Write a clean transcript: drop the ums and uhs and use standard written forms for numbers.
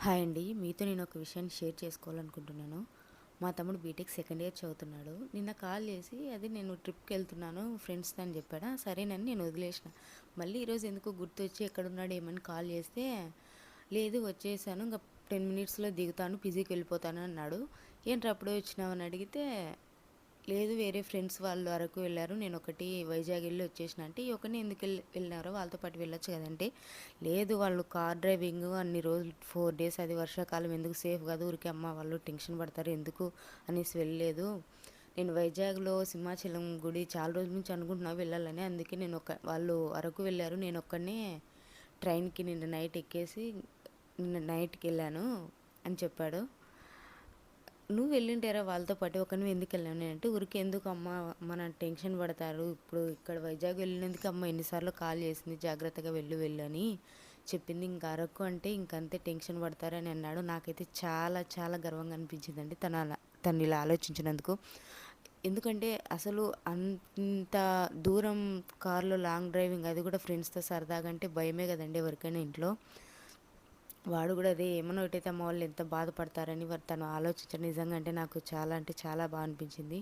Hi అండి. మీతో నేను ఒక విషయాన్ని షేర్ చేసుకోవాలనుకుంటున్నాను. మా తమ్ముడు బీటెక్ సెకండ్ ఇయర్ చదువుతున్నాడు. నిన్న కాల్ చేసి అది నేను ట్రిప్‌కెళ్తున్నాను ఫ్రెండ్స్‌తో అని చెప్పాడా. సరేనని నేను వదిలేసిన. మళ్ళీ ఈరోజు ఎందుకో గుర్తొచ్చి ఎక్కడున్నాడు ఏమని కాల్ చేస్తే, లేదు వచ్చేసాను. ఇంక 10 మినిట్స్‌లో దిగుతాను. పీజీకి వెళ్ళిపోతాను అన్నాడు. ఏంట్రా అప్పుడే వచ్చినావు అని అడిగితే, లేదు వేరే ఫ్రెండ్స్ వాళ్ళు అరకు వెళ్ళారు. నేను ఒకటి వైజాగ్ వెళ్ళి వచ్చేసిన అంటే, ఈ ఒక్కడిని ఎందుకు వెళ్ళినారో వాళ్ళతో పాటు వెళ్ళొచ్చు కదంటే, లేదు వాళ్ళు కార్ డ్రైవింగ్ అన్ని రోజులు 4 డేస్ అది వర్షాకాలం ఎందుకు సేఫ్ కాదు ఊరికే అమ్మ వాళ్ళు టెన్షన్ పడతారు ఎందుకు అనేసి వెళ్ళలేదు. నేను వైజాగ్లో సింహాచలం గుడి చాలా రోజుల నుంచి అనుకుంటున్నా వెళ్ళాలని. అందుకే వాళ్ళు అరకు వెళ్ళారు. నేను ఒక్కడనే ట్రైన్కి నిన్న నైట్ ఎక్కేసి నిన్న నైట్కి వెళ్ళాను అని చెప్పాడు. నువ్వు వెళ్ళింటారా వాళ్ళతో పాటు, ఒక నువ్వు ఎందుకు వెళ్ళావు నేనంటే, ఊరికి ఎందుకు అమ్మ మన టెన్షన్ పడతారు, ఇప్పుడు ఇక్కడ వైజాగ్ వెళ్ళినందుకు అమ్మ ఎన్నిసార్లు కాల్ చేసింది జాగ్రత్తగా వెళ్ళు అని చెప్పింది. ఇంకా అరకు అంటే ఇంకంతే టెన్షన్ పడతారని అన్నాడు. నాకైతే చాలా చాలా గర్వంగా అనిపించిందండి తను ఇలా ఆలోచించినందుకు. ఎందుకంటే అసలు అంత దూరం కార్లో లాంగ్ డ్రైవింగ్, అది కూడా ఫ్రెండ్స్తో సరదాగా అంటే భయమే కదండి ఎవరికైనా ఇంట్లో. వాడు కూడా అదే ఏమన్నా ఒకటైతే అమ్మ వాళ్ళు ఎంత బాధపడతారని తను ఆలోచించారు. నిజంగా అంటే నాకు చాలా అంటే చాలా బాగా అనిపించింది.